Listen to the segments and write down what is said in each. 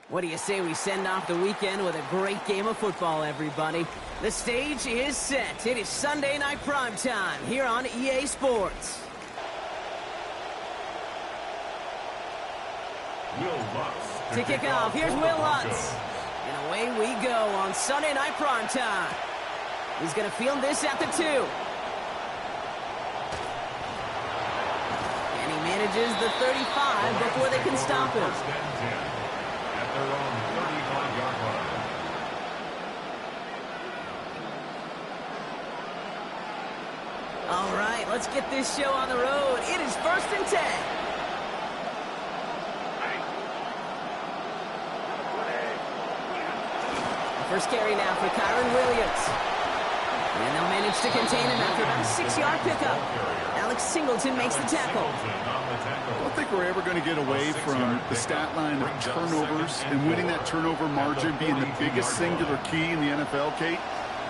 What do you say we send off the weekend with a great game of football, everybody? The stage is set. It is Sunday night primetime here on EA Sports. Will Lutz to kick off, here's Will Lutz. And away we go on Sunday night primetime. He's going to field this at the 2. And he manages the 35 before they can stop him. At their own 35-yard line. All right, let's get this show on the road. It is 1st and 10. First carry now for Kyren Williams. And they'll manage to contain him after about a 6-yard pickup. Alex Singleton makes the tackle. I don't think we're ever going to get away from the stat line of turnovers and winning that turnover margin being the biggest singular key in the NFL, Kate.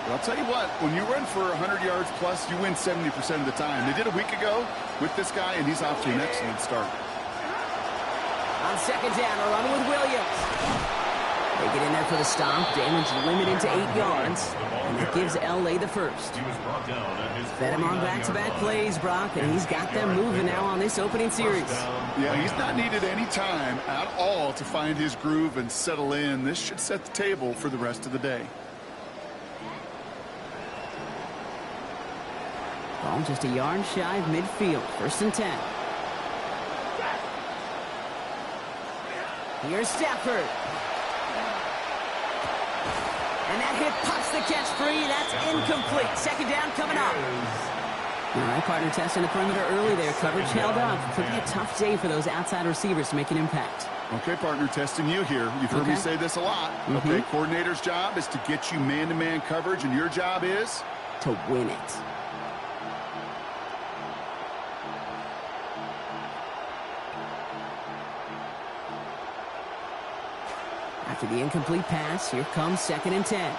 But I'll tell you what, when you run for 100 yards plus, you win 70% of the time. They did a week ago with this guy, and he's off to an excellent start. On 2nd down, a run with Williams. They get in there for the stop. Damage limited to 8 yards. And that gives L.A. the first. Fed him on back-to-back plays, Brock, and he's got them moving now on this opening series. Yeah, he's not needed any time at all to find his groove and settle in. This should set the table for the rest of the day. Ball just a yard shy of midfield. 1st and 10. Here's Stafford. And that hit pops the catch free. That's incomplete. 2nd down coming up. All right, partner testing the perimeter early there. Coverage held up. Could be a tough day for those outside receivers to make an impact. Okay, partner, testing you here. You've heard me say this a lot. Okay, coordinator's job is to get you man-to-man coverage, and your job is? To win it. After the incomplete pass, here comes 2nd and 10.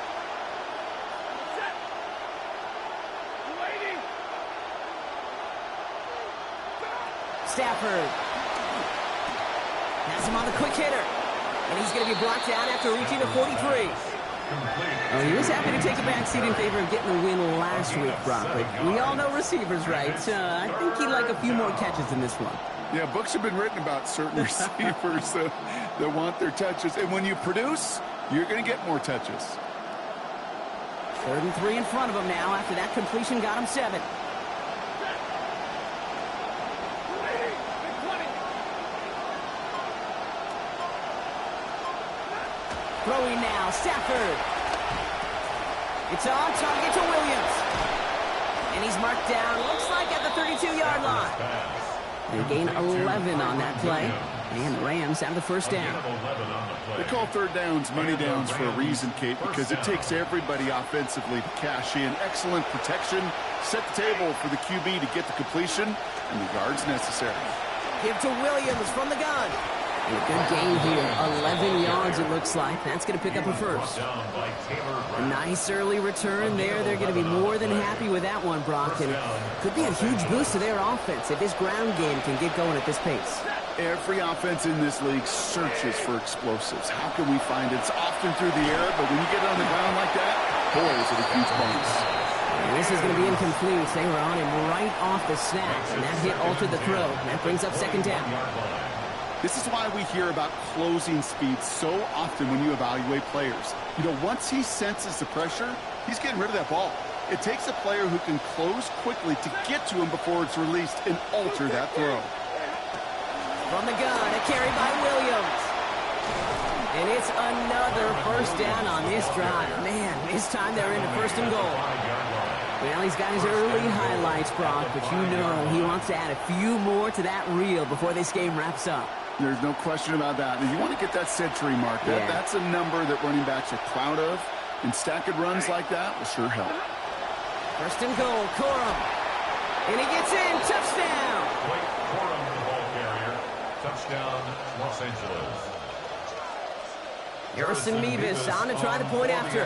Stafford. Has him on the quick hitter. And he's going to be brought down after reaching the 43. Oh, he was happy to take a back seat in favor of getting the win last week, Brock. But we all know receivers, right? I think he'd like a few more catches in this one. Yeah, books have been written about certain receivers that want their touches. And when you produce, you're going to get more touches. 3rd and 3 in front of him now after that completion got him 7. Throwing now, Stafford. It's on target to Williams. And he's marked down, looks like at the 32-yard line. They gain 11 on that play. And the Rams have the 1st down. They call 3rd downs money downs for a reason, Kate, because it takes everybody offensively to cash in. Excellent protection. Set the table for the QB to get the completion and the yards necessary. Give to Williams from the gun. And a good gain here. 11 yards, it looks like. That's going to pick up a 1st. A nice early return there. They're going to be more than happy with that one, Brock. And could be a huge boost to their offense if this ground game can get going at this pace. Every offense in this league searches for explosives. How can we find it? It's often through the air, but when you get it on the ground like that, boy, is it a huge bonus. And this is going to be incomplete. They were on him right off the snap, and that hit altered the throw. That brings up 2nd down. This is why we hear about closing speed so often when you evaluate players. You know, once he senses the pressure, he's getting rid of that ball. It takes a player who can close quickly to get to him before it's released and alter that throw. From the gun, a carry by Williams. And it's another 1st down on this drive. Man, this time they're into 1st and goal. Well, he's got his early highlights, Brock, but you know he wants to add a few more to that reel before this game wraps up. There's no question about that. And you want to get that century mark. That's a number that running backs are proud of. And stacking runs like that will sure help. 1st and goal, Corum. And he gets in, touchdown. Blake Corum, the ball carrier. Touchdown, Los Angeles. Harrison Mevis on to try the point after.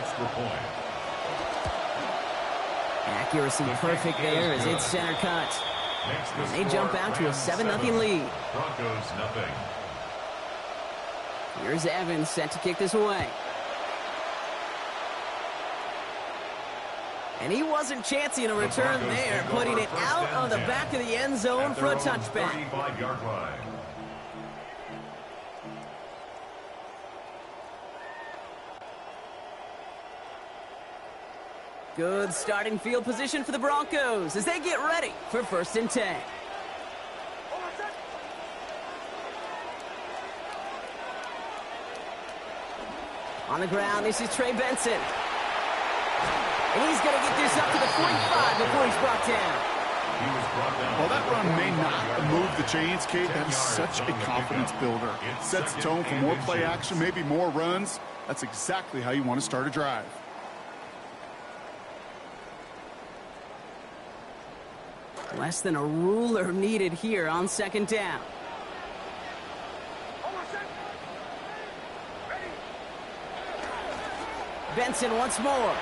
Accuracy perfect there as it's center cut. And they jump out to a 7-0 lead. Broncos 0. Here's Evans set to kick this away. And he wasn't chancing a return there, putting it out on the back of the end zone for a touchback. 35-yard line. Good starting field position for the Broncos as they get ready for 1st and 10. On the ground, this is Trey Benson. And he's going to get this up to the 45 before he's brought down. Well, that run may not move the chains, Kate. That is such a confidence builder. It sets the tone for more play action, maybe more runs. That's exactly how you want to start a drive. Less than a ruler needed here on 2nd down. Benson once more.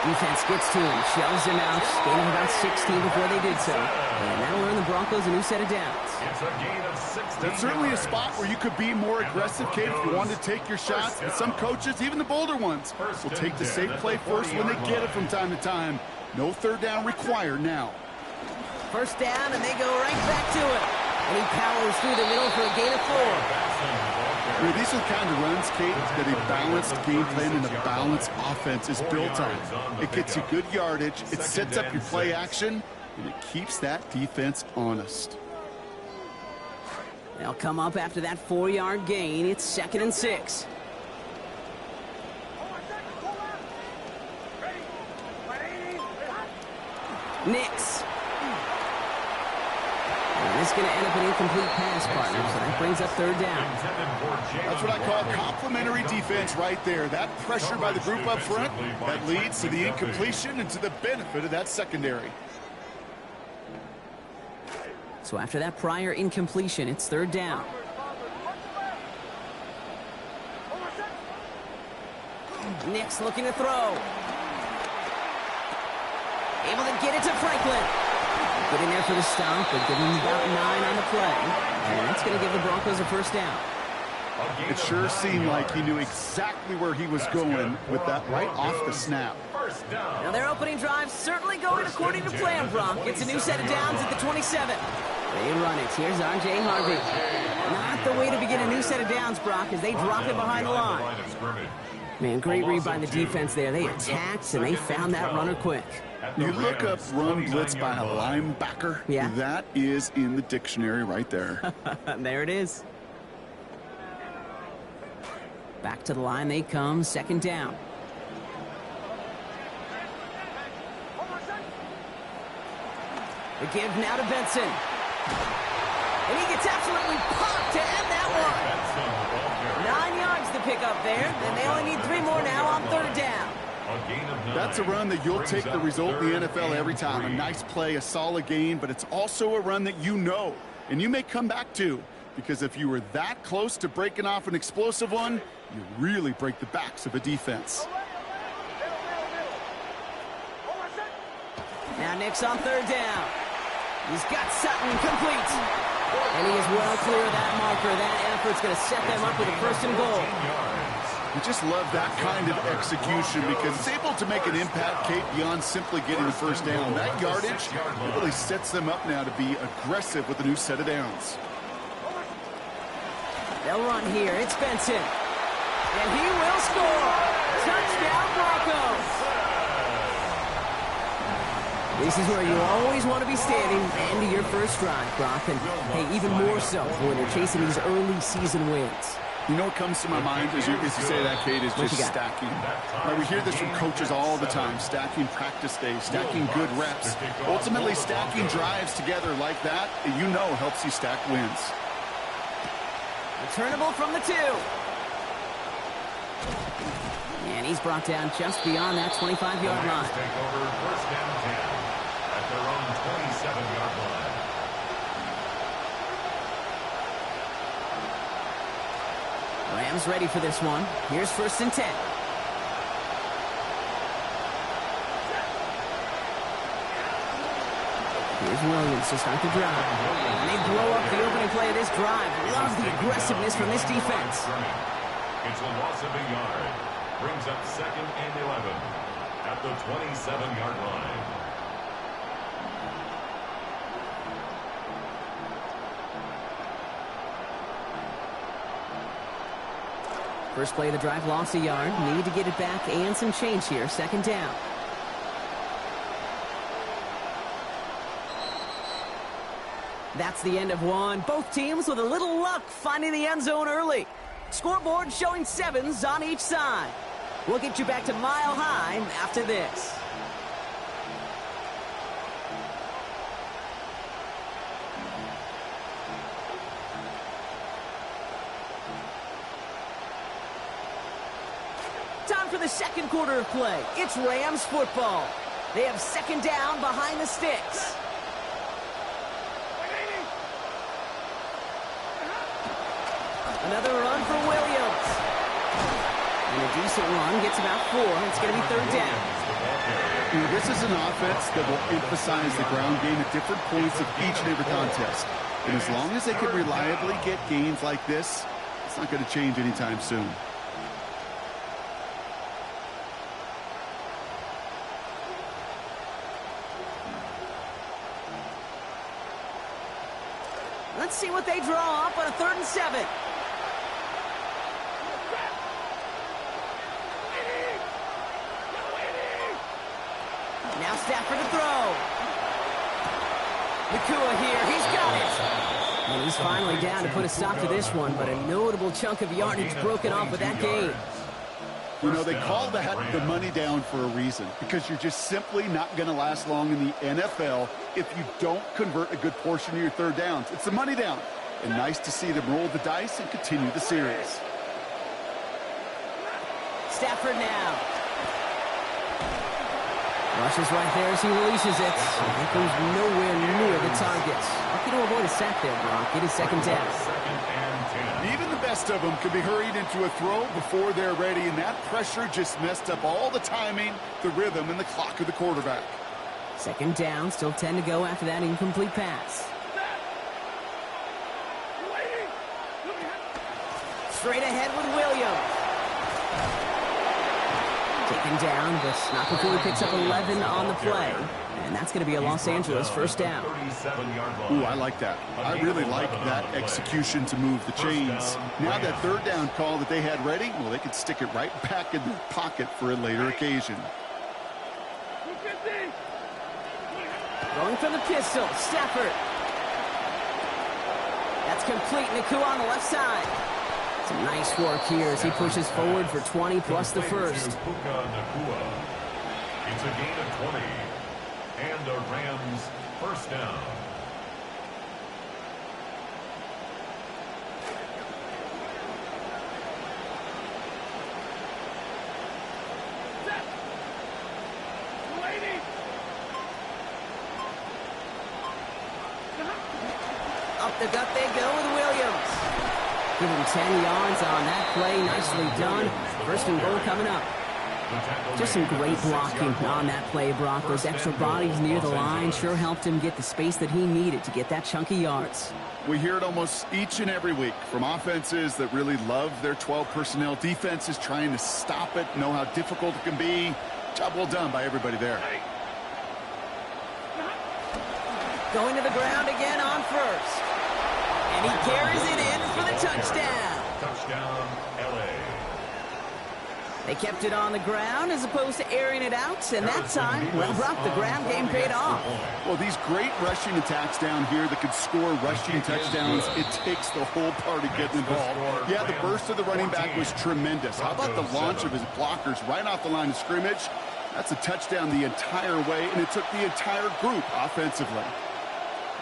Defense gets to him, shoves him out, gain of about 16 before they did so. And that'll earn the Broncos a new set of downs. It's a gain of 16. That's certainly a spot where you could be more aggressive, Kate, if you wanted to take your shots. But some coaches, even the bolder ones, will take the safe play first when they get it from time to time. No 3rd down required now. 1st down, and they go right back to it. And he powers through the middle for a gain of 4. You know, these are the kind of runs, Kate, that a balanced game plan and a balanced offense is built on. It gets you good yardage, it sets up your play action, and it keeps that defense honest. They'll come up after that 4-yard gain. It's 2nd and 6. Nix. And this is going to end up an incomplete pass, partner, so that brings up 3rd down. That's what I call complementary defense right there. That pressure by the group up front, that leads to the incompletion and to the benefit of that secondary. So after that prior incompletion, it's 3rd down. Nix looking to throw. Able to get it to Franklin. Good in there for the stomp, but giving him about 9 on the play. And that's going to give the Broncos a 1st down. It sure seemed like he knew exactly where he was going with that right off the snap. Now their opening drive certainly going according to plan, Brock. It's a new set of downs at the 27. They run it. Here's R.J. Harvey. Not the way to begin a new set of downs, Brock, as they drop it behind the line. Man, great read by the defense there. They attacked, and they found that runner quick. You look up run blitz by a linebacker. Yeah. That is in the dictionary right there. There it is. Back to the line they come, 2nd down. The give now to Benson. And he gets absolutely popped to end that one. 9 yards to pick up there, and they only need 3 more now on 3rd down. That's a run that you'll take the result in the NFL every time. A nice play, a solid gain, but it's also a run that you know, and you may come back to, because if you were that close to breaking off an explosive one, you really break the backs of a defense. Now Nix on 3rd down. He's got Sutton complete. And he is well clear of that marker. That effort's going to set them up with a 1st and goal. We just love that kind of execution because it's able to make an impact, Kate, beyond simply getting the 1st down. That yardage really sets them up now to be aggressive with a new set of downs. They'll run here. It's Benson. And he will score. Touchdown, Broncos. This is where you always want to be standing end of your 1st drive, Brock. And, hey, even more so when you're chasing these early season wins. You know what comes to my mind as you say that, Kate, is just stacking. Right, we hear this from coaches all the time, stacking practice days, stacking good reps. Ultimately, stacking drives together like that, you know, helps you stack wins. Returnable from the 2. And he's brought down just beyond that 25-yard line. Take over 1st down 10 at their own 27-yard line. Rams ready for this one. Here's 1st and 10. Here's Williams to start the drive. And they blow up the opening play of this drive. Love the aggressiveness from this defense. It's a loss of a yard. Brings up 2nd and 11 at the 27-yard line. First play of the drive, lost a yard. Need to get it back and some change here. 2nd down. That's the end of one. Both teams with a little luck finding the end zone early. Scoreboard showing 7s on each side. We'll get you back to Mile High after this. Time for the second quarter of play. It's Rams football. They have 2nd down behind the sticks. Another run for Williams. And a decent run gets about 4. It's going to be 3rd down. You know, this is an offense that will emphasize the ground game at different points of each and every contest. And as long as they can reliably get gains like this, it's not going to change anytime soon. Let's see what they draw up on a 3rd and 7. Now Stafford to throw. Nakua here. He's got it. And he's finally down to put a stop to this one, but a notable chunk of yardage broken off with that gain. You know, they call that the money down for a reason, because you're just simply not going to last long in the NFL if you don't convert a good portion of your 3rd downs. It's the money down. And nice to see them roll the dice and continue the series. Stafford now. Rushes right there as he releases it. It goes nowhere near the target. Lucky to avoid a sack there, Brock. It is 2nd down. Even the best of them could be hurried into a throw before they're ready, and that pressure just messed up all the timing, the rhythm, and the clock of the quarterback. 2nd down, still 10 to go after that incomplete pass. Straight ahead with Williams. Taken down, but not before he picks up 11 on the play. And that's going to be a Los Angeles 1st down. Ooh, I like that. I really like that execution to move the chains. Now that 3rd down call that they had ready, well, they could stick it right back in their pocket for a later occasion. Going for the pistol, Stafford. That's complete. Nakua on the left side. Some nice work here as he pushes forward for 20 plus the 1st. It's a gain of 20 and a Rams 1st down. Up the gut they go with Williams. Give him 10 yards on that play. Nicely done. 1st and goal coming up. Just some great blocking on that play, Brock. Those extra bodies near the line sure helped him get the space that he needed to get that chunky yards. We hear it almost each and every week from offenses that really love their 12 personnel. Defenses trying to stop it, know how difficult it can be. Job well done by everybody there. Going to the ground again on 1st. And he carries it in for the touchdown. Touchdown, L.A. They kept it on the ground as opposed to airing it out. And that time, well, Brock, the ground game paid off. Well, these great rushing attacks down here that could score rushing touchdowns, it takes the whole party getting involved. Yeah, the burst of the running back was tremendous. How about the launch of his blockers right off the line of scrimmage? That's a touchdown the entire way, and it took the entire group offensively.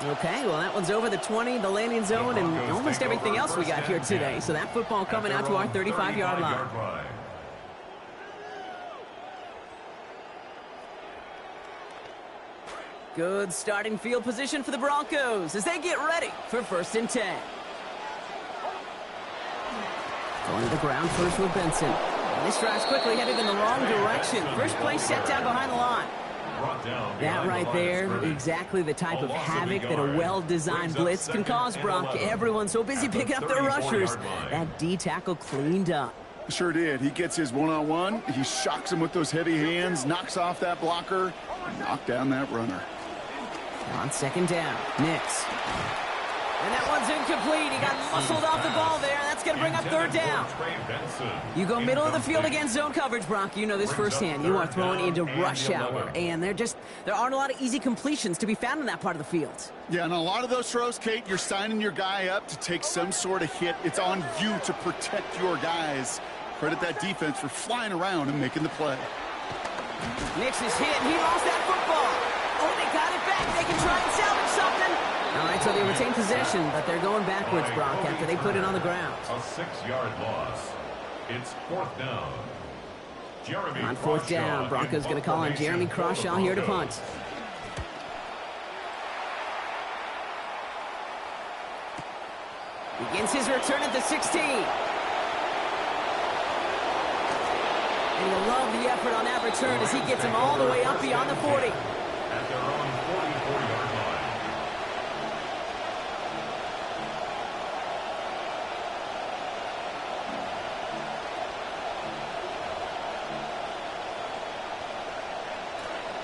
Okay, well, that one's over the 20, the landing zone, and almost everything else we got here today. So that football coming out to our 35-yard line. Good starting field position for the Broncos as they get ready for 1st and 10. Going to the ground first with Benson. And this drive's quickly headed in the wrong direction. First play set down behind the line. brought down That behind right the line of there, scrimmage. exactly the type A of loss of a havoc that a yard. well-designed Brings up blitz can second cause, and Brock. 11 Everyone's so busy at the picking up their 34-yard rushers. line. That D tackle cleaned up. Sure did. He gets his one-on-one. He shocks him with those heavy hands, knocks off that blocker, and knocked down that runner. On second down, Nix. And that one's incomplete. He got muscled off the ball there. That's going to bring up third down. You go middle of the field against zone coverage, Brock. You know this firsthand. You are throwing into rush hour, and there aren't a lot of easy completions to be found in that part of the field. Yeah, and a lot of those throws, Kate, you're signing your guy up to take some sort of hit. It's on you to protect your guys. Credit that defense for flying around and making the play. Nix is hit, and he lost that football. Oh, they got it back. They can try and salvage something. All right, so they retain possession, but they're going backwards, Brock, after they put it on the ground. A 6-yard loss. It's fourth down. Jeremy On fourth down, Broncos going to call on Jeremy Crawshaw here to punt. Begins his return at the 16. And you'll love the effort on that return as he gets him all the way up beyond the 40. At their own 44-yard line.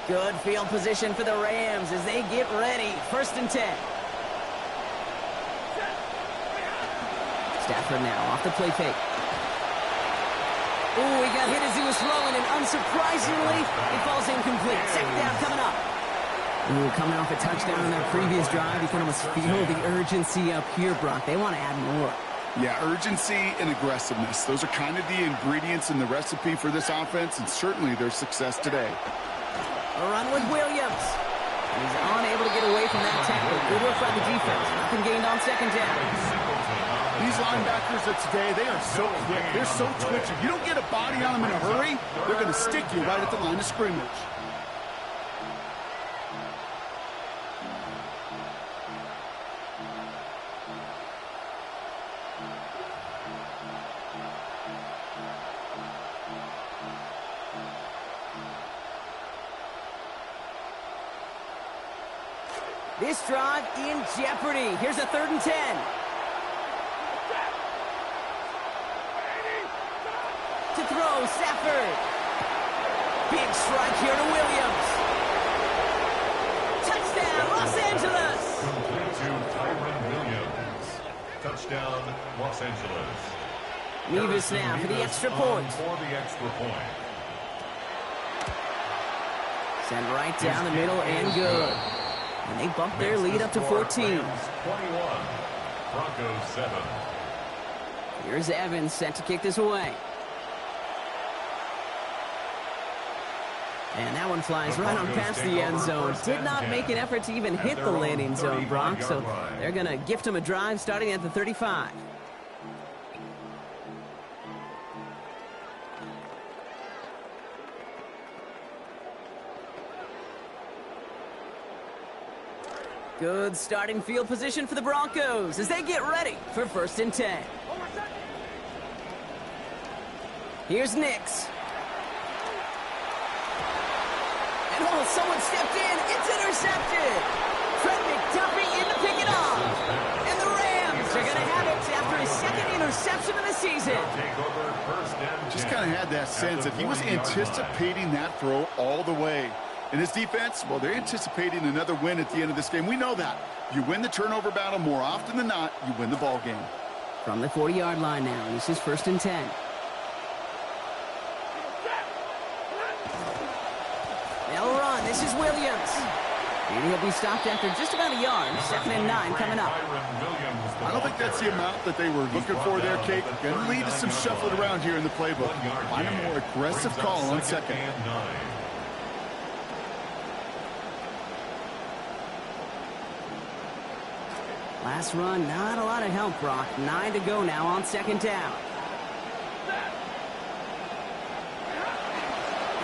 Good field position for the Rams as they get ready. First and 10. Stafford now off the play fake. Ooh, he got hit as he was throwing, and unsurprisingly, it falls incomplete. Second down coming up. Ooh, coming off a touchdown on that previous drive, you can almost feel the urgency up here, Brock. They want to add more. Yeah, urgency and aggressiveness. Those are kind of the ingredients in the recipe for this offense, and certainly their success today. A run with Williams. He's unable to get away from that tackle. Good work by the defense. Nothing gained on second down. These linebackers of today, they are so quick. They're so twitchy. You don't get a body on them in a hurry, they're going to stick you right at the line of scrimmage. This drive in jeopardy. Here's a 3rd and 10. To throw, Stafford. Big strike here to Williams. Touchdown, Los Angeles. Complete to Tyron Williams. Touchdown, Los Angeles. Nevis now for the extra point. For the extra point. Send right down the middle and good. And they bump their lead up to 14. 21. Broncos 7. Here's Evans set to kick this away. And that one flies right on past the end zone. Did not make an effort to even hit the landing zone, Brock. So they're going to gift him a drive starting at the 35. Good starting field position for the Broncos as they get ready for 1st and 10. Here's Nix. And oh, someone stepped in. It's intercepted. Trent McDuffie in to pick it off. And the Rams are going to have it after his 2nd interception of the season. Just kind of had that sense that he was anticipating that throw all the way. And his defense, well, they're anticipating another win at the end of this game. We know that. You win the turnover battle more often than not, you win the ball game. From the 40-yard line now, this is 1st and 10. They'll run. This is Williams. And he'll be stopped after just about a yard. 2nd and 9 coming up. I don't think that's the amount that they were looking for there, Kate. Going to lead to some shuffling around here in the playbook. Find a more aggressive call on 2nd. Last run, not a lot of help, Brock. 9 to go now on 2nd down.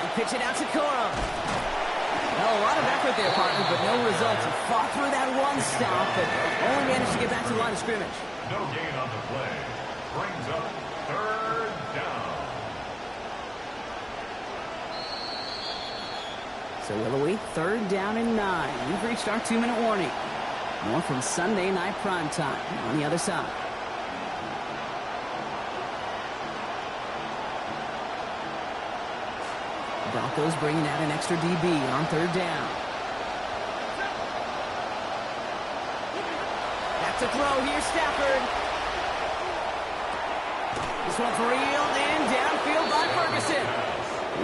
And pitch it out to Coro. Well, a lot of effort there, partner, but no results. He fought through that one stop, but only managed to get back to the line of scrimmage. No gain on the play. Brings up 3rd down. So we'll await 3rd down and 9. We've reached our 2-minute warning. More from Sunday Night Primetime on the other side. Broncos bringing out an extra DB on 3rd down. That's a throw here, Stafford. This one's reeled in downfield by Ferguson.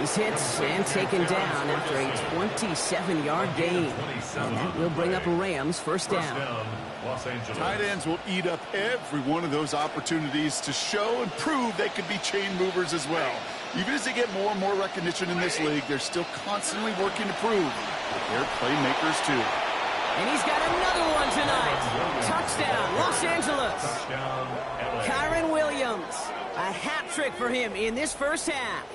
He's hit and taken down after a 27-yard gain. And that will bring up a Rams 1st down. Tight ends will eat up every one of those opportunities to show and prove they can be chain movers as well. Even as they get more and more recognition in this league, they're still constantly working to prove that they're playmakers too. And he's got another one tonight. Touchdown, Los Angeles. Kyren Williams. A hat trick for him in this 1st half.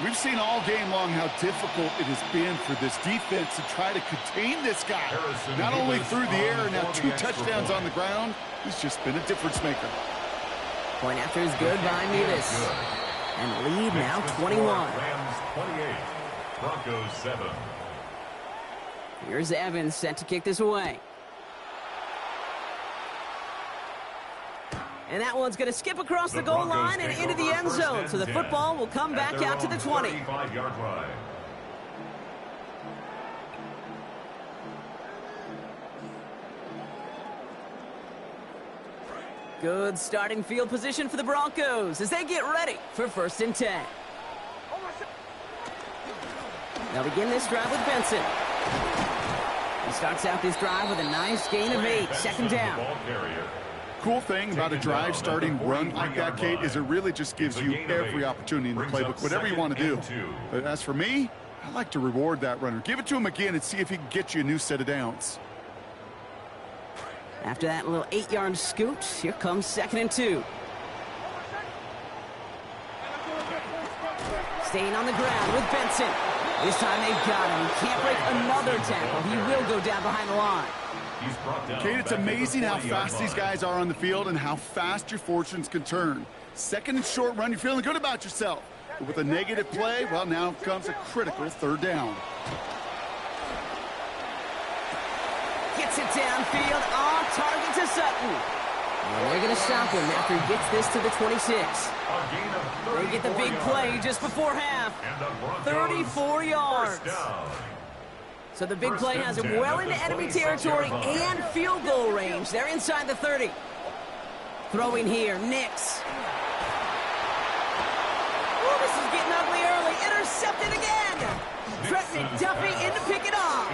We've seen all game long how difficult it has been for this defense to try to contain this guy. Not only through the air, now 2 touchdowns on the ground. He's just been a difference maker. Point after is good by Nevis. And lead now 21. Rams 28, Broncos 7. Here's Evans set to kick this away. And that one's going to skip across the goal line and into the end zone. So the football will come back out to the 20. 35-yard line. Good starting field position for the Broncos as they get ready for 1st and 10. They'll begin this drive with Benson. He starts out this drive with a nice gain of 8, 2nd down. Cool thing about a drive starting run like that, Kate, is it really just gives you every opportunity in the playbook, whatever you want to do. But as for me, I like to reward that runner. Give it to him again and see if he can get you a new set of downs. After that little 8-yard scoot, here comes 2nd and 2. Staying on the ground with Benson. This time they've got him. He can't break another tackle. He will go down behind the line. Kate, it's amazing how fast these guys are on the field and how fast your fortunes can turn. 2nd and short run, you're feeling good about yourself. But with a negative play, well, now comes a critical 3rd down. Gets it downfield, on target to Sutton. And they're going to stop him after he gets this to the 26. They get the big play just before half. 34 yards. So the big play has him well into enemy territory and field goal range. They're inside the 30. Throwing here, Nix. Oh, this is getting ugly early. Intercepted again. Trent McDuffie in to pick it off.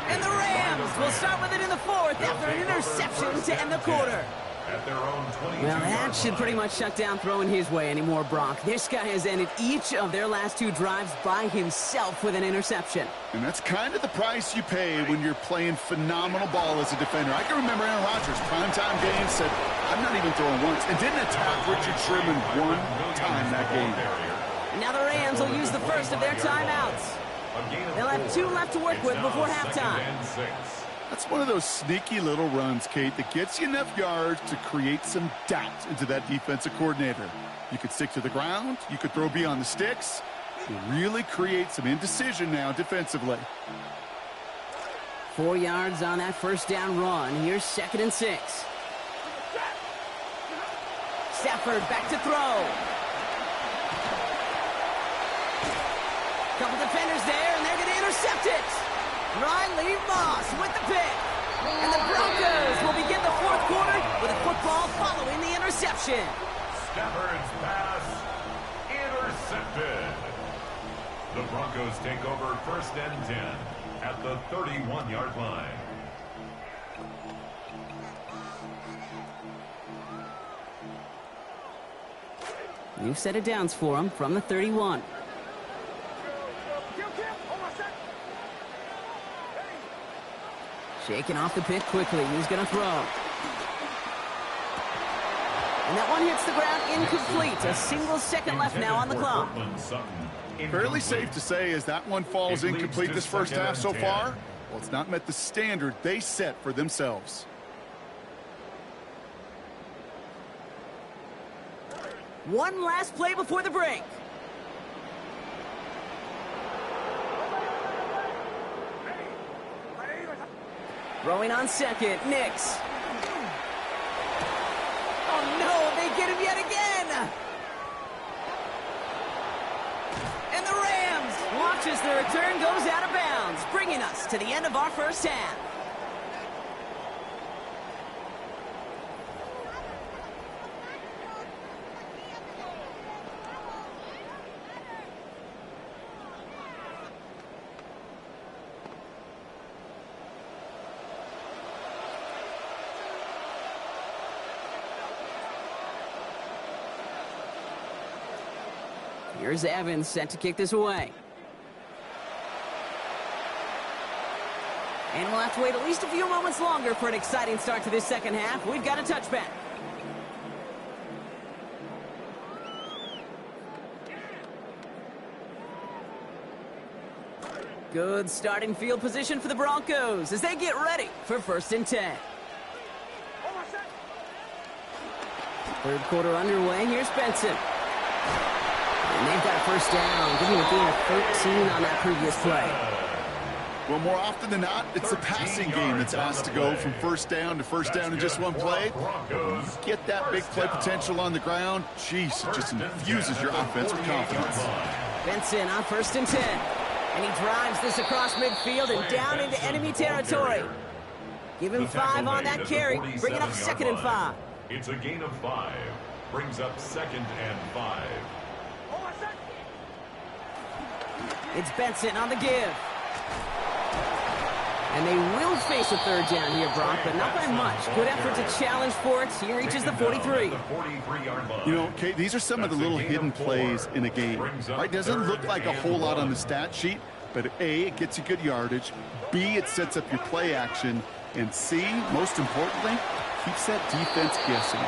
And the Rams will start with it in the 4th after an interception to end the quarter. Well, that should pretty much shut down throwing his way anymore, Brock. This guy has ended each of their last 2 drives by himself with an interception. And that's kind of the price you pay when you're playing phenomenal ball as a defender. I can remember Aaron Rodgers, primetime game, said, I'm not even throwing once, and didn't attack Richard Sherman one time that game. Now the Rams will use the first of their timeouts. They'll have 2 left to work with before halftime. That's one of those sneaky little runs, Kate, that gets you enough yards to create some doubt into that defensive coordinator. You could stick to the ground. You could throw beyond the sticks. You really create some indecision now defensively. 4 yards on that 1st down run. Here's 2nd and 6. Stafford back to throw. Couple defenders there, and they're going to intercept it. Riley Moss with the pick. And the Broncos will begin the 4th quarter with a football following the interception. Stafford's pass intercepted. The Broncos take over 1st and 10 at the 31-yard line. New set of downs for him from the 31. Shaking off the pick quickly. He's going to throw. And that one hits the ground incomplete. A single second left now on the clock. Fairly safe to say as that one falls incomplete this 1st half so far. Well, it's not met the standard they set for themselves. One last play before the break. Throwing on second, Nix. Oh no, they get him yet again! And the Rams watch as the return goes out of bounds, bringing us to the end of our first half. Here's Evans set to kick this away. And we'll have to wait at least a few moments longer for an exciting start to this second half. We've got a touchback. Good starting field position for the Broncos as they get ready for 1st and 10. Third quarter underway. Here's Benson. And they've got a first down, giving a gain of 13 on that previous play. Well, more often than not, it's the passing game that's asked to go from first down to first down in just one play. When you get that big play potential on the ground, geez, it just infuses your offense with confidence. Benson on 1st and 10. And he drives this across midfield and down into enemy territory. Give him 5 on that carry, bring it up 2nd and 5. It's a gain of 5. Brings up 2nd and 5. It's Benson on the give. And they will face a 3rd down here, Brock, but not by much. Good effort to challenge for it. He reaches the 43. You know, Kate, these are some of the little hidden plays in a game. Right? Doesn't look like a whole lot on the stat sheet, but A, it gets you good yardage. B, it sets up your play action. And C, most importantly, keeps that defense guessing.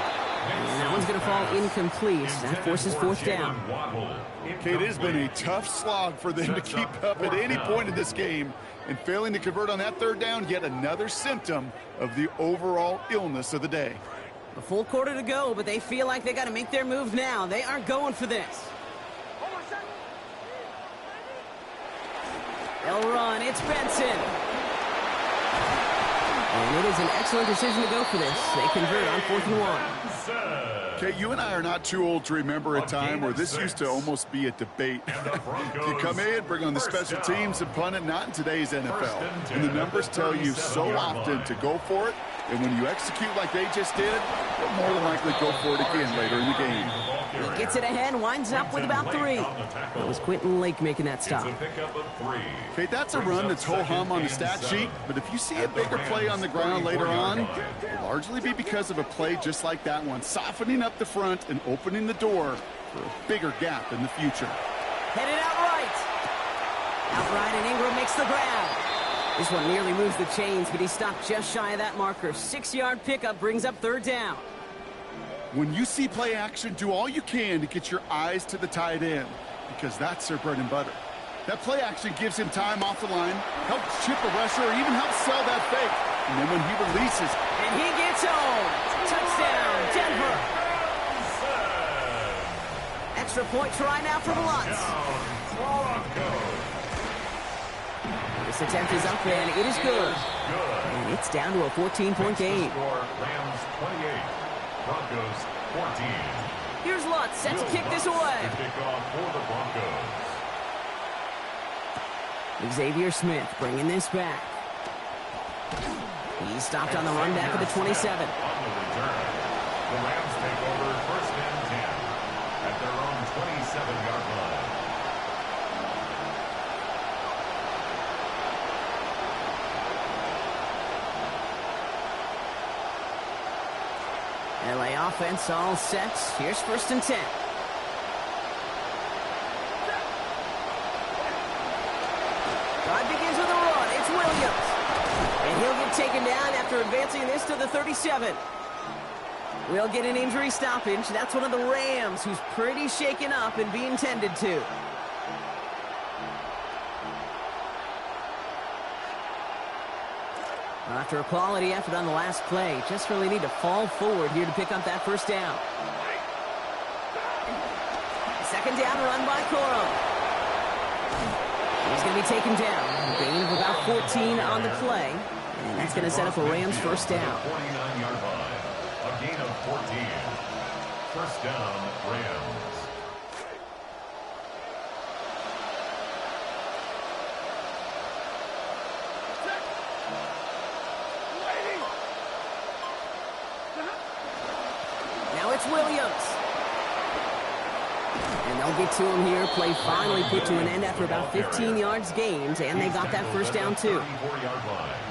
And that one's going to fall incomplete. That forces 4th down. Okay, it has been a tough slog for them to keep up at any point in this game. And failing to convert on that 3rd down, yet another symptom of the overall illness of the day. A full quarter to go, but they feel like they got to make their move now. They aren't going for this. They'll run. It's Benson. And it is an excellent decision to go for this. They convert on 4th and 1. Okay, you and I are not too old to remember a time where this used to almost be a debate. You come in, bring on the special teams and punt it, not in today's NFL. And the numbers tell you so often to go for it, and when you execute like they just did, you'll more than likely go for it again later in the game. He gets it ahead, winds up with about 3. That was Quentin Lake making that stop. Okay, that's a run that's ho-hum on the stat sheet, but if you see a bigger play on the ground later on, it'll largely be because of a play just like that one, softening up the front and opening the door for a bigger gap in the future. Headed outright. Outright, and Ingram makes the grab. This one nearly moves the chains, but he stopped just shy of that marker. 6-yard pickup brings up 3rd down. When you see play action, do all you can to get your eyes to the tight end, because that's their bread and butter. That play action gives him time off the line, helps chip a rusher, or even helps sell that fake. And then when he releases... And he gets home. Touchdown, Denver. Extra point try now for the Lutz. This attempt is up, and it is good. And it's down to a 14-point game. Rams 28. Broncos 14. Here's Lutz set to kick this away. Kickoff for the Broncos. Xavier Smith bringing this back. He stopped on the run back at the 27. On the return, the Rams take over 1st and 10 at their own 27-yard line. LA offense all set. Here's 1st and 10. Drive begins with a run. It's Williams. And he'll get taken down after advancing this to the 37. We'll get an injury stoppage. That's one of the Rams who's pretty shaken up and being tended to. After a quality effort on the last play, just really need to fall forward here to pick up that 1st down. 2nd down run by Corum. He's going to be taken down. A gain of about 14 on the play. And that's going to set up a Rams first down. 49-yard line. A gain of 14. First down, Rams. Now it's Williams. And they'll get to him here. Play finally put to an end after about 15 yards gained, and they got that first down too.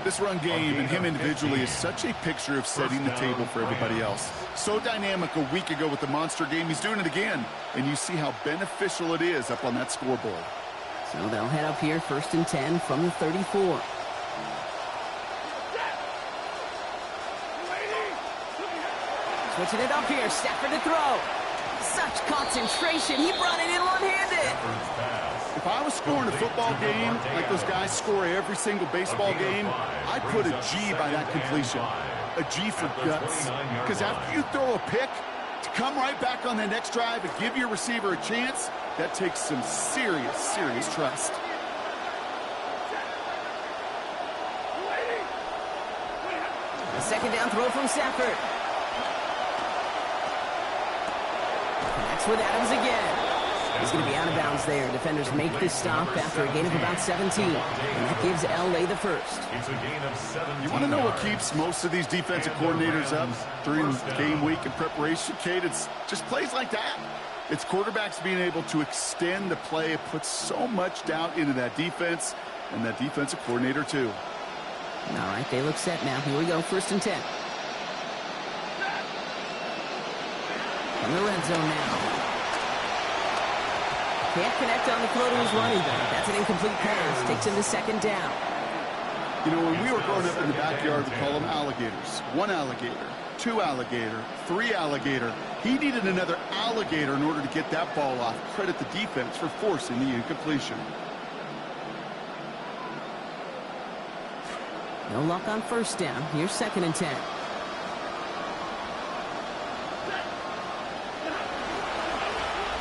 This run game and him individually is such a picture of setting the table for everybody else. So dynamic a week ago with the monster game. He's doing it again, and you see how beneficial it is up on that scoreboard. So they'll head up here, 1st and 10 from the 34. Switching it up here, Stafford to throw. Such concentration, he brought it in one-handed. If I was scoring a football game like those guys score every single baseball game, I'd put a G by that completion. A G for guts. Because after you throw a pick, to come right back on the next drive and give your receiver a chance, that takes some serious, serious trust. A second down throw from Stafford. Connects with Adams again. He's going to be out of bounds there. Defenders make the stop after a gain of about 17. And that gives L.A. the first. It's a gain of 17. You want to know what keeps most of these defensive coordinators up during game week and preparation, Kate? It's just plays like that. It's quarterbacks being able to extend the play. It puts so much doubt into that defense and that defensive coordinator too. All right, they look set now. Here we go, 1st and 10. From the red zone now. Can't connect on the throw to his running back. That's an incomplete pass. Takes him to 2nd down. You know, when we were growing up in the backyard, we call them alligators. 1 alligator, 2 alligator, 3 alligator. He needed another alligator in order to get that ball off. Credit the defense for forcing the incompletion. No luck on 1st down. Here's 2nd and 10.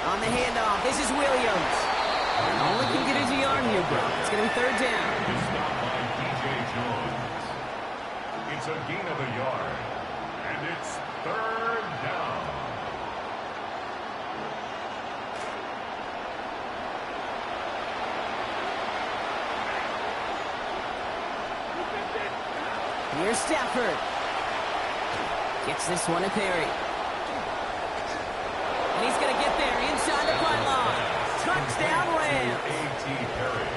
On the handoff, this is Williams. And all he can get is a yard here, bro. It's going to be 3rd down. Stopped by P.J. Jones. It's a gain of a yard. And it's 3rd down. Here's Stafford. Gets this one to Perry. And he's going to get there inside the pylon. Touchdown, Rams. A.T. Perry.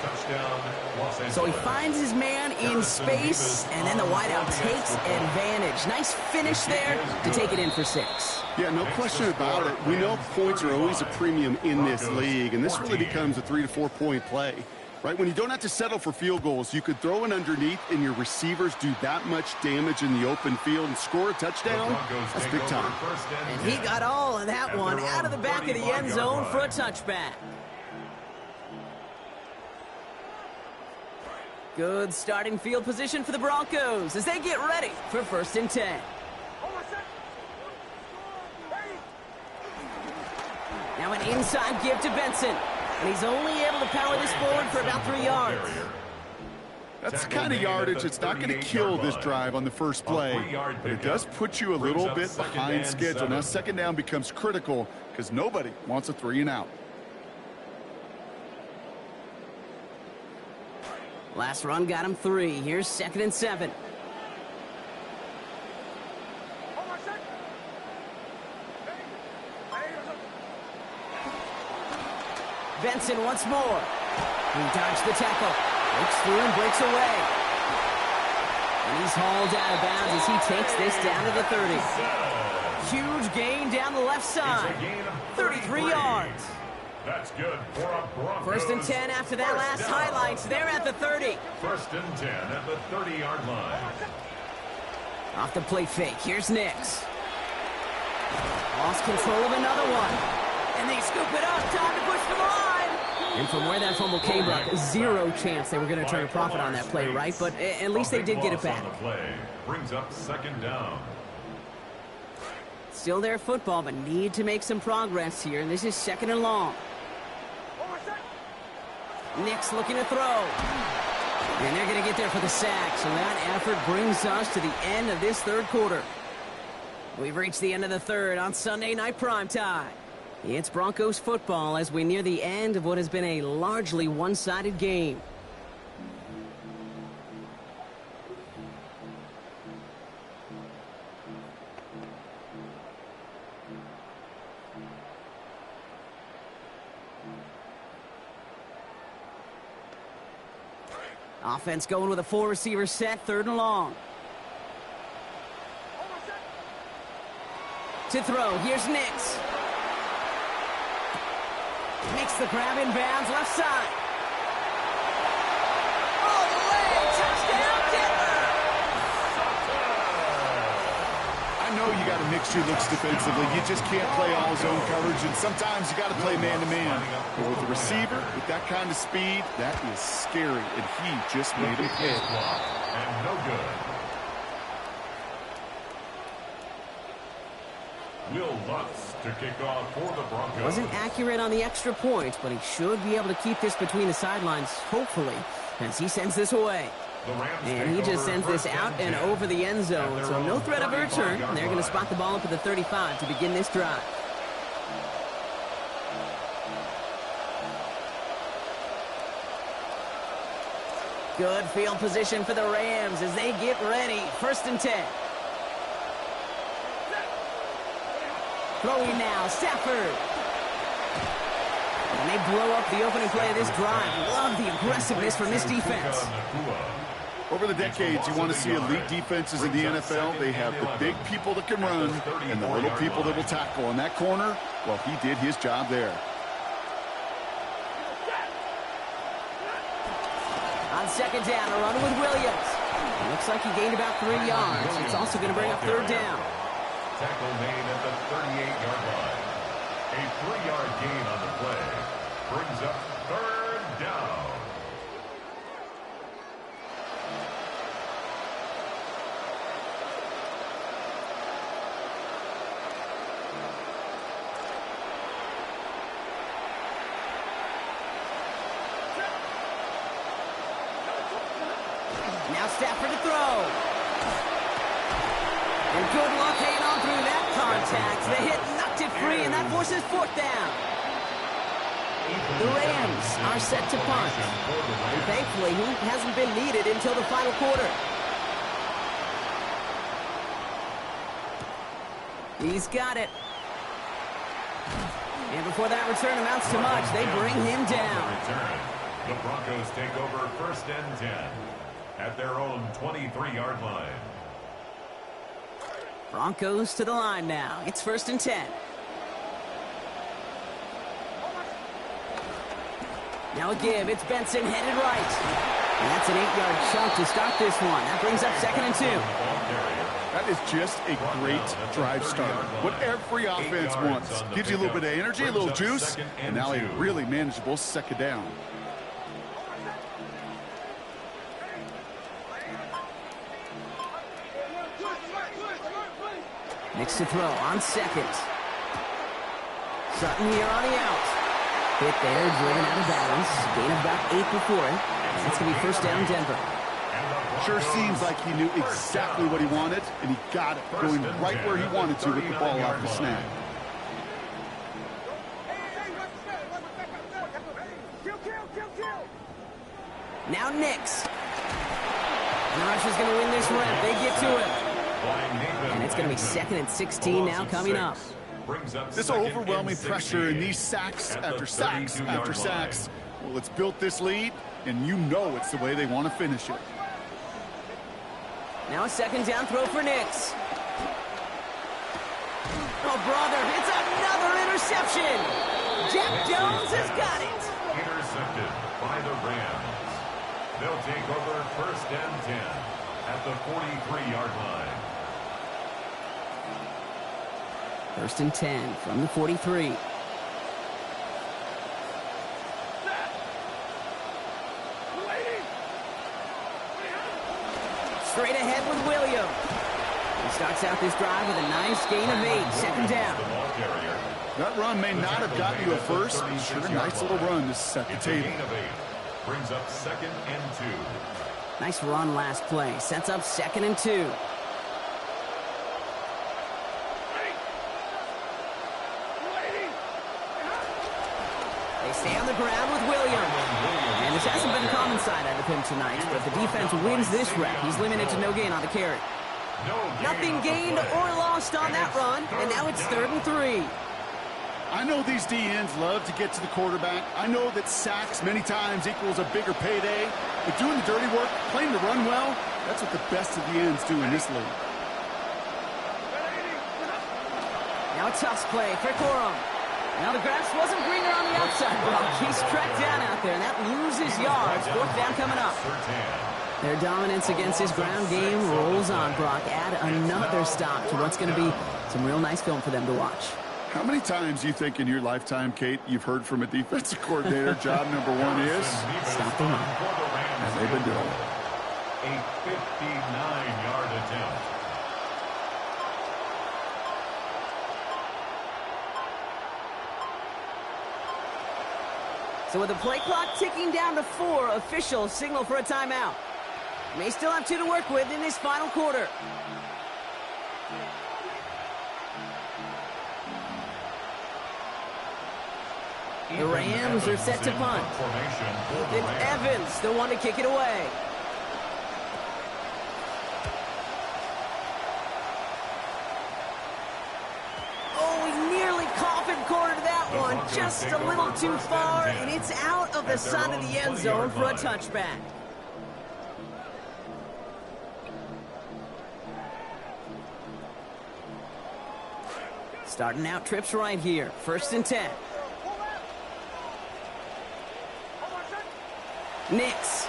Touchdown, Los Angeles. So he finds his man in space, and then the wideout takes advantage. Nice finish there to take it in for 6. Yeah, no question about it. We know points are always a premium in this league, and this really becomes a 3 to 4 point play. Right, when you don't have to settle for field goals, you could throw it underneath and your receivers do that much damage in the open field and score a touchdown. That's big time. And he got all of that one out of the back of the end zone for a touchback. Good starting field position for the Broncos as they get ready for 1st and 10. Now an inside give to Benson. And he's only able to power this forward for about 3 yards. That's the kind of yardage it's not going to kill this drive on the first play, but it does put you a little bit behind schedule. Now 2nd down becomes critical because nobody wants a 3 and out. Last run got him 3. Here's 2nd and 7. Benson once more. He dodged the tackle. Breaks through and breaks away. And he's hauled out of bounds as he takes this down to the 30. Huge gain down the left side. 33 yards. That's good for a Broncos. 1st and 10 after that last highlights. They're at the 30. 1st and 10 at the 30-yard line. Off the play fake. Here's Nix. Lost control of another one. And they scoop it up. Time to push for the line. And from where that fumble came up, 0 chance they were going to turn a profit on that play, right? But at least they did get it back. Brings up 2nd down. Still their football, but need to make some progress here. And this is 2nd and long. Nix looking to throw. And they're going to get there for the sack. So that effort brings us to the end of this third quarter. We've reached the end of the third on Sunday Night Primetime. It's Broncos football as we near the end of what has been a largely one-sided game. Offense going with a 4-receiver set, 3rd and long. To throw, here's Nix. Makes the grab in bounds, left side. Oh, the leg, touchdown, Denver! I know you got to mix your looks defensively. You just can't play all zone coverage, and sometimes you got to play man-to-man. But with the receiver, with that kind of speed, that is scary, and he just made him pay. And no good. Will Lutz to kick off for the Broncos. Wasn't accurate on the extra points, but he should be able to keep this between the sidelines, hopefully, as he sends this away. And he just sends this out and over the end zone, so no threat of a return. They're going to spot the ball up at the 35 to begin this drive. Good field position for the Rams as they get ready. 1st and 10. Throwing now, Stafford. And they blow up the opening play of this drive. Love the aggressiveness from this defense. Over the decades, you want to see elite defenses in the NFL. They have the big people that can run and the little people that will tackle. In that corner, well, he did his job there. On 2nd down, a run with Williams. It looks like he gained about 3 yards. It's also going to bring up 3rd down. Tackle made at the 38-yard line. A 3-yard gain on the play brings up 3rd down. Now Stafford to throw. And good luck hanging on through that contact. The hit knocked it free, and that forces 4th down. The Rams are set to punt. And thankfully, he hasn't been needed until the final quarter. He's got it. And before that return amounts to much, they bring him down. The Broncos take over 1st and 10 at their own 23-yard line. Broncos to the line now. It's 1st and 10. Now a give. It's Benson headed right. And that's an 8-yard chunk to start this one. That brings up 2nd and 2. That is just a great drive starter. What every offense wants. Gives you a little bit of energy, a little juice, and now a really manageable 2nd down. Next to throw on 2nd. Sutton here on the out. Hit there, driven out of bounds. Gain of about 8 before it. And it's going to be 1st down Denver. Sure seems like he knew exactly what he wanted, and he got it, going right where he wanted to with the ball off the snap. Now Nix. And the Russians going to win this rep. They get to it. And it's going to be 2nd and 16 now coming up. This overwhelming pressure and these sacks after sacks after sacks. Well, it's built this lead, and you know it's the way they want to finish it. Now a 2nd down throw for Nix. Oh, brother, it's another interception. Jack Jones has got it. Intercepted by the Rams. They'll take over 1st and 10 at the 43-yard line. 1st and 10 from the 43. Straight ahead with Williams. He starts out this drive with a nice gain of 8. 2nd down. That run may not have gotten you a first, but sure, nice little run to set the table. Brings up 2nd and 2. Nice run last play. Sets up 2nd and 2. They stay on the ground with Williams. And this hasn't been a common side out of him tonight, but the defense wins this rep. He's limited to no gain on the carry. Nothing gained or lost on that run, and now it's 3rd and 3. I know these DNs love to get to the quarterback. I know that sacks many times equals a bigger payday, but doing the dirty work, playing to run well, that's what the best of the ends do in this league. Now a tough play for Corum. Now the grass wasn't greener on the outside, Brock. He's tracked down out there, and that loses yards. 4th down coming up. Their dominance against this ground game rolls on, Brock. Add another stop to what's going to be some real nice film for them to watch. How many times do you think in your lifetime, Kate, you've heard from a defensive coordinator, job number 1 is stop the run? And they've been doing it. A 59-yard attempt. So with the play clock ticking down to 4, officials signal for a timeout. May still have 2 to work with in this final quarter. The Rams are set to punt. It's Evans, the one to kick it away. Oh, he nearly coffin cornered that one. Just a little too far, and it's out of the side of the end zone for a touchback. Starting out trips right here. 1st and 10. Nix.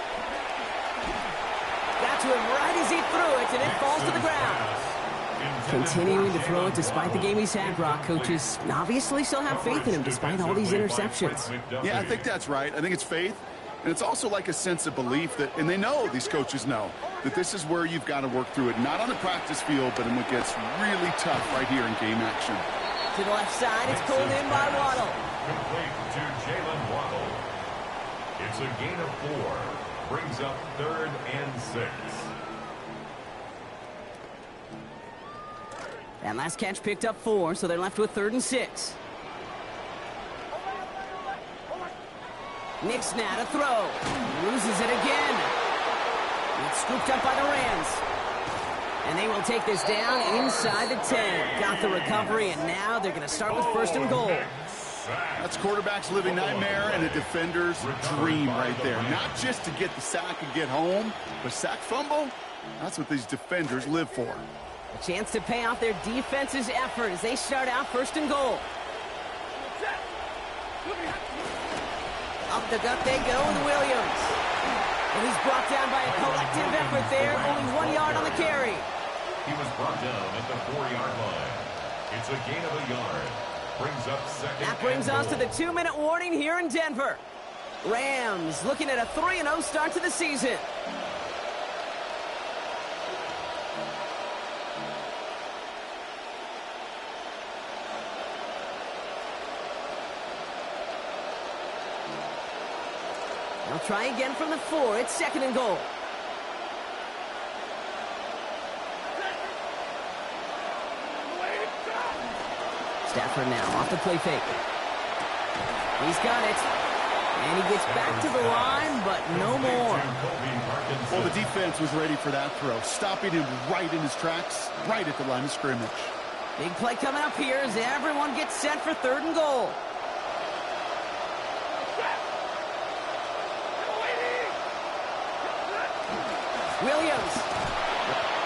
Got to him right as he threw it, and it falls to the ground. Continuing to throw it despite the game he's had, Brock. Coaches obviously still have faith in him despite all these interceptions. Yeah, I think that's right. I think it's faith. And it's also like a sense of belief that, and they know, these coaches know, that this is where you've got to work through it. Not on the practice field, but when it gets really tough right here in game action. To the left side, it's pulled in by Waddle. Complete to Jalen Waddle. It's a gain of 4. Brings up 3rd and 6. That last catch picked up 4, so they're left with 3rd and 6. Nix now to throw. Loses it again. It's scooped up by the Rams. And they will take this down inside the 10. Got the recovery, and now they're going to start with 1st and goal. That's quarterback's living nightmare and a defender's dream right there. Not just to get the sack and get home, but sack fumble, that's what these defenders live for. A chance to pay off their defense's effort as they start out 1st and goal. Up the gut they go with Williams. And he's brought down by a collective effort there. Only 1 yard on the carry. He was brought down at the 4-yard line. It's a gain of a yard. Brings up 2nd. That brings us to the 2-minute warning here in Denver. Rams looking at a 3-0 start to the season. They'll try again from the 4. It's 2nd and goal. Stafford now off the play fake. He's got it. And he gets back to the line, but no more. Well, the defense was ready for that throw, stopping him right in his tracks, right at the line of scrimmage. Big play coming up here as everyone gets set for 3rd and goal. Williams.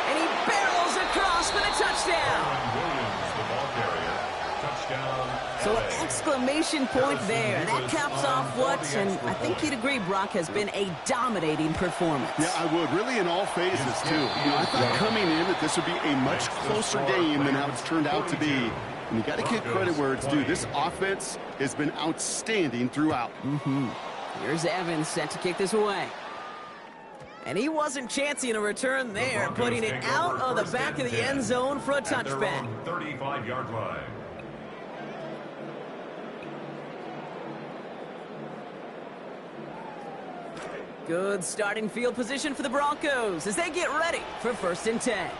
And he barrels across for the touchdown. Williams, the ball carrier. Touchdown. So an exclamation point there. That caps off what, and I think you'd agree, Brock, has been a dominating performance. Yeah, I would. Really in all phases, too. I thought coming in that this would be a much closer game than how it's turned out to be. And you got to give credit where it's due. This offense has been outstanding throughout. Here's Evans set to kick this away. And he wasn't chancing a return there, putting it out of the back of the end zone for a touchback. 35-yard line. Good starting field position for the Broncos as they get ready for 1st and 10.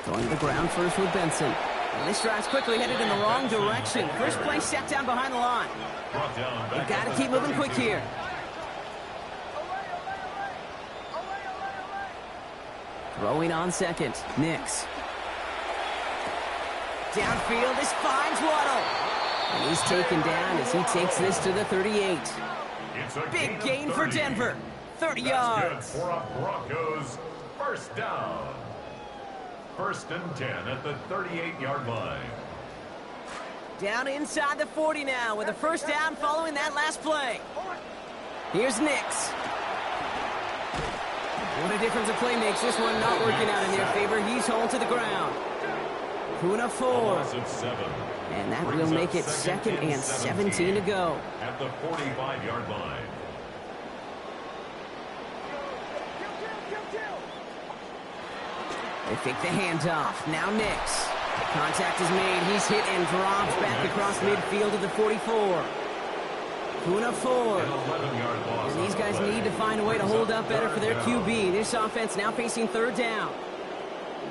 Going to the ground first with Benson. And this drive's quickly headed in the wrong direction. First play set down behind the line. They've got to keep moving quick here. Throwing on second, Nix. Downfield, this finds Waddle. And he's taken down as he takes this to the 38. Big gain for Denver. 30 yards. For a Broncos 1st down. 1st and 10 at the 38-yard line. Down inside the 40 now with a 1st down following that last play. Here's Nix. What a difference a play makes. This one not working out in their favor. He's hauled to the ground. Puna 4. And that will make it 2nd and 17 to go. At the 45-yard line. They fake the handoff. Now Nix. Contact is made. He's hit and dropped back across midfield to the 44. Puna 4. And these guys need to find a way to hold up better for their QB. This offense now facing 3rd down.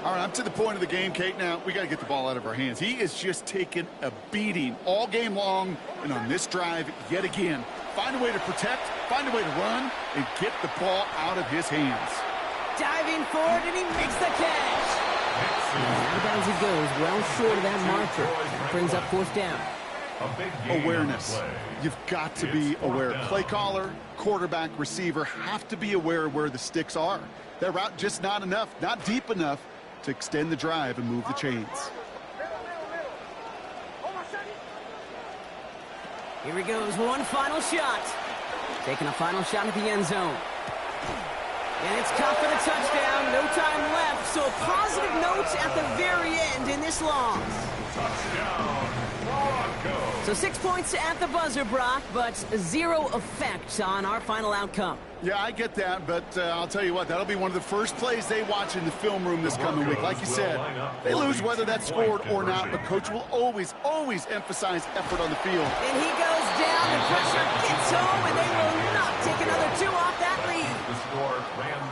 All right, I'm to the point of the game, Kate. Now, we got to get the ball out of our hands. He is just taking a beating all game long, and on this drive, yet again. Find a way to protect, find a way to run, and get the ball out of his hands. Diving forward, and he makes the catch. Out of bounds he goes, well short of that marker. That brings up 4th down. Awareness. You've got to be aware. Play caller, quarterback, receiver have to be aware of where the sticks are. That route just not enough, not deep enough to extend the drive and move the chains. Here he goes, one final shot. Taking a final shot at the end zone. And it's caught for the touchdown. No time left, so a positive note at the very end in this loss. Touchdown, Broncos. So 6 points at the buzzer, Brock, but 0 effect on our final outcome. Yeah, I get that, but I'll tell you what, that'll be one of the first plays they watch in the film room this coming week. Like you said, they lose whether that's scored or not, but Coach will always emphasize effort on the field. And he goes down, the pressure gets home, and they will not take another 2 off that lead.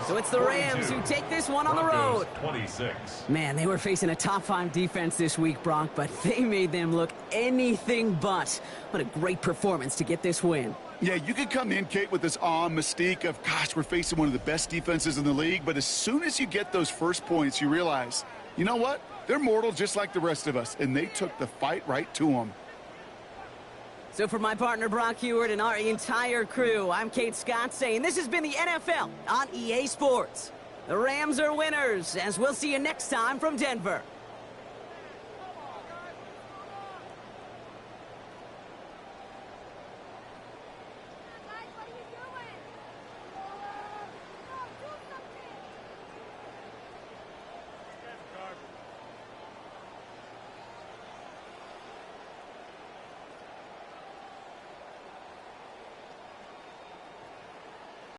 So it's the Rams who take this one on the road. 26. Man, they were facing a top 5 defense this week, Brock, but they made them look anything but. What a great performance to get this win. Yeah, you could come in, Kate, with this awe and mystique of, gosh, we're facing one of the best defenses in the league, but as soon as you get those first points, you realize, you know what? They're mortal just like the rest of us, and they took the fight right to them. So for my partner, Brock Huard, and our entire crew, I'm Kate Scott saying this has been the NFL on EA Sports. The Rams are winners, as we'll see you next time from Denver.